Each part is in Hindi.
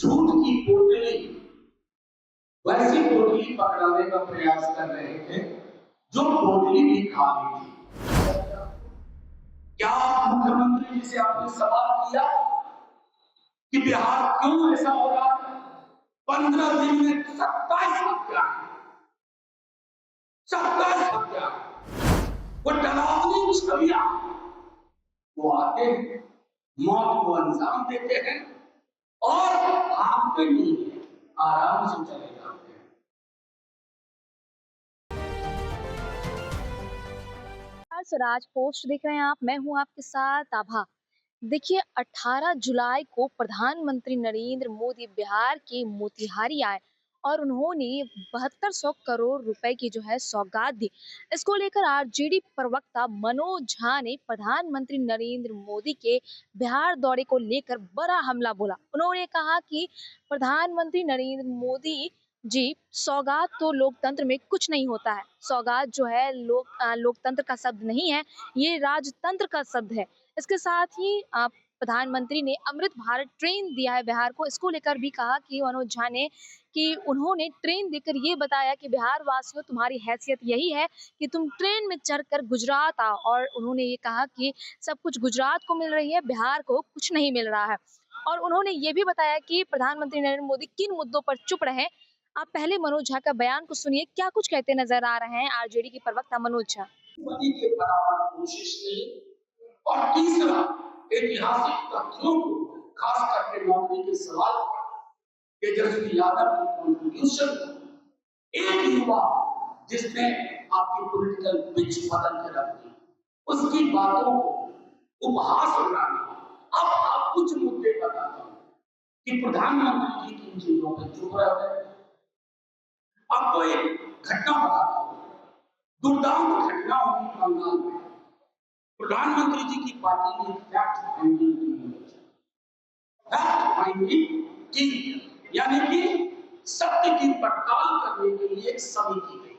झूठ की पोटली, वैसी पोटली पकड़ाने का प्रयास कर रहे थे जो पोटली भी खाली थी। क्या मुख्यमंत्री जी से आपने सवाल किया कि बिहार क्यों ऐसा हो रहा है? 15 दिन में 27 हत्या, 27 हत्या। वो डरावनी छवियां, वो आते हैं, मौत को अंजाम देते हैं और भागते नहीं है, आराम से चले जाते हैं। स्वराज पोस्ट देख रहे हैं आप, मैं हूं आपके साथ आभा। देखिए 18 जुलाई को प्रधानमंत्री नरेंद्र मोदी बिहार के मोतिहारी आए और उन्होंने 7200 करोड़ रुपए की जो है सौगात दी। इसको लेकर आरजेडी प्रवक्ता मनोज झा ने प्रधानमंत्री नरेंद्र मोदी के बिहार दौरे को लेकर बड़ा हमला बोला। उन्होंने कहा कि प्रधानमंत्री नरेंद्र मोदी जी, सौगात तो लोकतंत्र में कुछ नहीं होता है। सौगात जो है लोकतंत्र का शब्द नहीं है, ये राजतंत्र का शब्द है। इसके साथ ही प्रधानमंत्री ने अमृत भारत ट्रेन दिया है बिहार को। इसको लेकर भी कहा कि मनोज झा ने कि उन्होंने ट्रेन देकर ये बताया कि बिहार वासियों, तुम्हारी हैसियत यही है कि तुम ट्रेन में चढ़कर गुजरात आओ। और उन्होंने ये कहा कि सब कुछ गुजरात को मिल रही है, बिहार को कुछ नहीं मिल रहा है। और उन्होंने ये भी बताया कि प्रधानमंत्री नरेंद्र मोदी किन मुद्दों पर चुप रहे। आप पहले मनोज झा का बयान को सुनिए, क्या कुछ कहते नजर आ रहे हैं आरजेडी के प्रवक्ता मनोज झा। के बराबर कोशिश नहीं। और तीसरा, ऐतिहासिक तथ्यों को खास करके नौकरी के सवाल पर तेजस्वी यादव की कॉन्ट्रीब्यूशन, एक युवा जिसने आपकी पॉलिटिकल पिच बदल के रख दी, उसकी बातों को उपहास बनाना। अब आप कुछ मुद्दे बताता हूं कि प्रधानमंत्री जी किन चीजों पर चुप रह गए। आपको एक घटना बताता हूं, दुर्दांत घटना हुई बंगाल में। प्रधानमंत्री जी की पार्टी ने fact finding team, fact finding team यानी कि सत्य की पड़ताल करने के लिए एक समिति गई।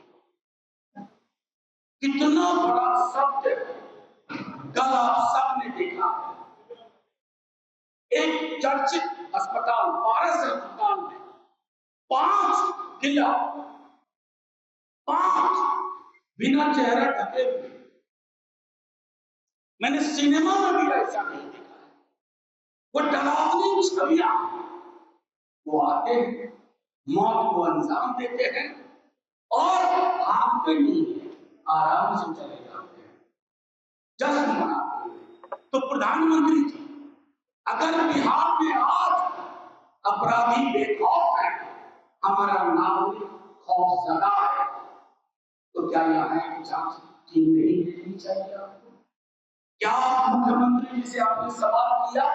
कितना बड़ा सत्य कल आप सबने देखा। एक चर्चित अस्पताल, पारस अस्पताल में 5 किला, 5 बिना चेहरा ढके हुए। मैंने सिनेमा में भी ऐसा नहीं देखा है। वो डरावनी छवियां, वो आते हैं, मौत को अंजाम देते हैं और भागते नहीं है, आराम से चले जाते हैं, जश्न मनाते हैं। तो प्रधानमंत्री जी, अगर बिहार में आज अपराधी बेखौफ है, हमारा नागरिक खौफजदा है, तो क्या यहाँ की जांच टीम नहीं देखनी चाहिए आपको? क्या मुख्यमंत्री जी से आपने सवाल किया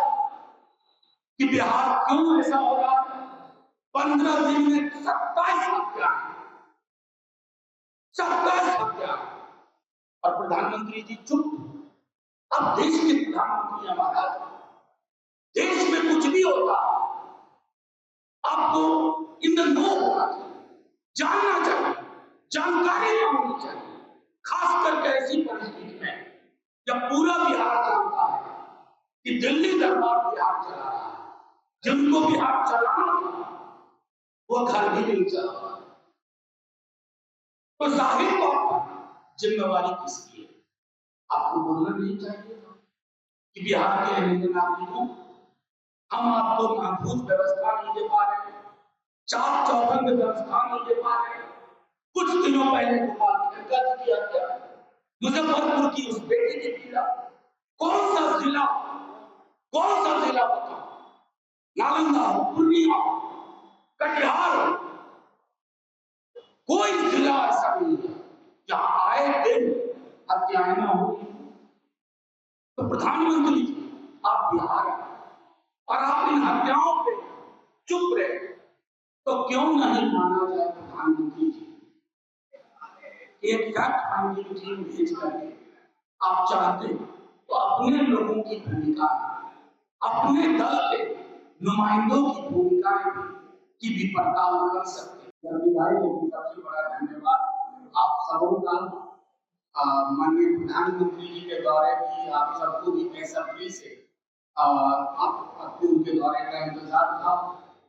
कि बिहार क्यों ऐसा हो रहा है? 15 दिन में 27 हत्या, 27 हत्या, और प्रधानमंत्री जी चुप। अब देश के प्रधानमंत्री हमारा, देश में कुछ भी होता आपको इन द नो होना चाहिए, जानना चाहिए, जानकारी होनी चाहिए। खास करके ऐसी परिस्थिति में जब पूरा बिहार जानता है कि दिल्ली दरबार बिहार चला रहा है, जिनको बिहार चलाना था वो घर भी नहीं चला रहा, तो जाहिर तौर पर जिम्मेवारी किसकी है? आपको बोलना नहीं चाहिए था कि बिहार के रहने नागरिकों, हम आपको महफूज व्यवस्था नहीं दे पा रहे, चाक चौबंद व्यवस्था नहीं दे पा रहे। कुछ दिनों पहले गोपाल की हत्या, मुजफ्फरपुर की उस बेटी की पीड़ा, कौन सा जिला बताओ? नालंदा, पूर्णिया, कटिहार, कोई जिला ऐसा नहीं है जहां आए दिन हत्याएं न होगी। तो प्रधानमंत्री जी, आप बिहार आए और आप इन हत्याओं पे चुप रहे, तो क्यों नहीं माना जाए प्रधानमंत्री जी? एक फैक्ट फाइंडिंग टीम भेज करके आप चाहते तो अपने लोगों की भूमिका, अपने दल के नुमाइंदों की भूमिकाएं की भी पड़ताल कर सकते हैं। लेकिन सबसे बड़ा धन्यवाद आप सबों का। माननीय प्रधानमंत्री जी के दौरे की आप सबको भी बेसब्री से आपके उनके दौरे का इंतजार था।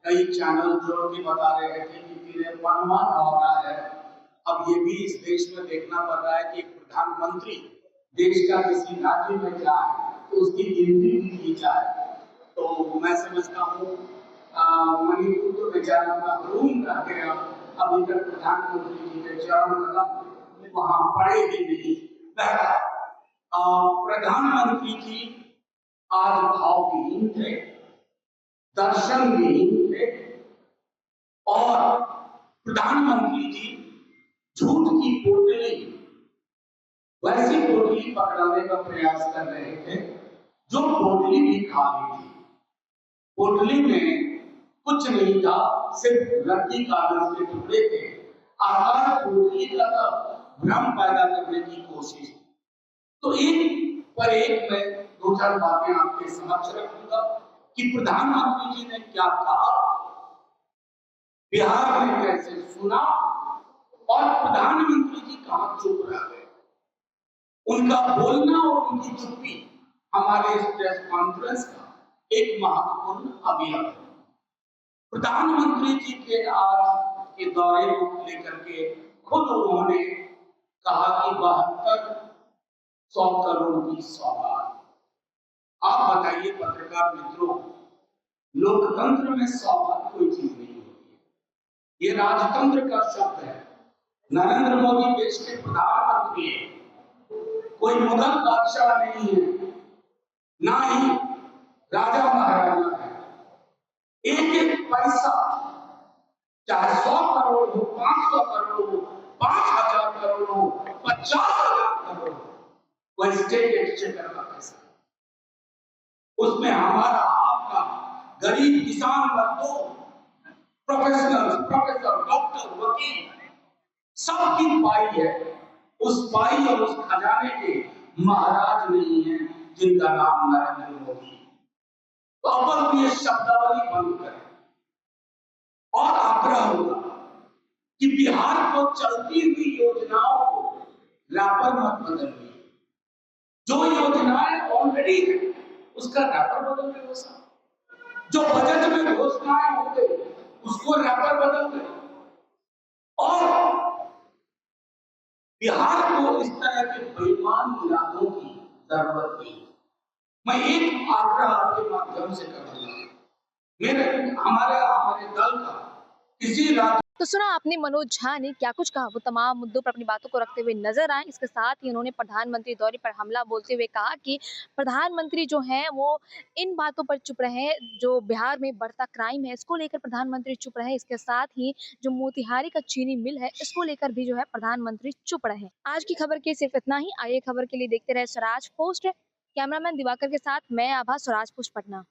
कई चैनल जोड़ के बता रहे थे कि 53वां दौरा है। अब ये भी इस देश में देखना पड़ रहा है कि एक प्रधानमंत्री देश का किसी राज्य में जाए तो उसकी गिनती भी की जाए। तो मैं समझता हूँ मणिपुर तो बेचारा महरूम रह गया, अभी तक प्रधानमंत्री जी के चरण कदम वहां पड़े ही नहीं। प्रधानमंत्री जी आज भावविहीन थे, दर्शनविहीन थे और प्रधानमंत्री जी झूठ की पोटली, वैसी पोटली पकड़ाने का प्रयास कर रहे थे जो पोटली भी खाली थी। पोटली में कुछ नहीं था, सिर्फ लकड़ी कागज के टुकड़े थे। आकार पोटली का था, भ्रम पैदा करने की कोशिश। तो एक पर एक मैं दो चार बातें आपके समक्ष रखूंगा कि प्रधानमंत्री जी ने क्या कहा, बिहार में कैसे सुना और प्रधानमंत्री जी कहां चुप रह गए। उनका बोलना और उनकी चुप्पी हमारे इस प्रेस कॉन्फ्रेंस का एक महत्वपूर्ण अभियान है। प्रधानमंत्री जी के आज के दौरे को लेकर के खुद उन्होंने कहा कि 7200 करोड़ की सौगात। आप बताइए पत्रकार मित्रों, लोकतंत्र में सौगात कोई चीज नहीं होती है, ये राजतंत्र का शब्द है। नरेंद्र मोदी देश के प्रधानमंत्री है, कोई मुगल बादशाह नहीं है, ना ही राजा महाराजा है। एक एक पैसा, चाहे 100 करोड़ हो, 500 करोड़ हो, 5000 करोड़ हो, 50,000 करोड़ हो, वह स्टेट एक्सचेंजर का पैसा, उसमें हमारा आपका गरीब किसान मजदूर, प्रोफेशनल, प्रोफेसर, डॉक्टर, वकील सबकी पाई है। उस पाई और उस खजाने के महाराज नहीं है जिनका नाम नरेंद्र मोदी। तो अब ये शब्दावली बंद करें और आग्रह होगा कि बिहार को चलती हुई योजनाओं को रैपर मत बदलिए। जो योजनाएं ऑलरेडी है उसका रैपर बदल रहे हो साहब। जो बजट में घोषणाएं हो गई उसको रैपर बदल रहे और बिहार को इस तरह के बेईमान इरादों की जरूरत नहीं। मैं एक आग्रह आपके माध्यम से करूंगा, हमारे दल का किसी राज्य। तो सुना आपने मनोज झा ने क्या कुछ कहा। वो तमाम मुद्दों पर अपनी बातों को रखते हुए नजर आए। इसके साथ ही उन्होंने प्रधानमंत्री दौरे पर हमला बोलते हुए कहा कि प्रधानमंत्री जो हैं वो इन बातों पर चुप रहे, जो बिहार में बढ़ता क्राइम है इसको लेकर प्रधानमंत्री चुप रहे। इसके साथ ही जो मोतिहारी का चीनी मिल है इसको लेकर भी जो है प्रधानमंत्री चुप रहे। आज की खबर के सिर्फ इतना ही। आइए खबर के लिए देखते रहे स्वराज पोस्ट। कैमरामैन दिवाकर के साथ मैं आभा, स्वराज पोस्ट पटना।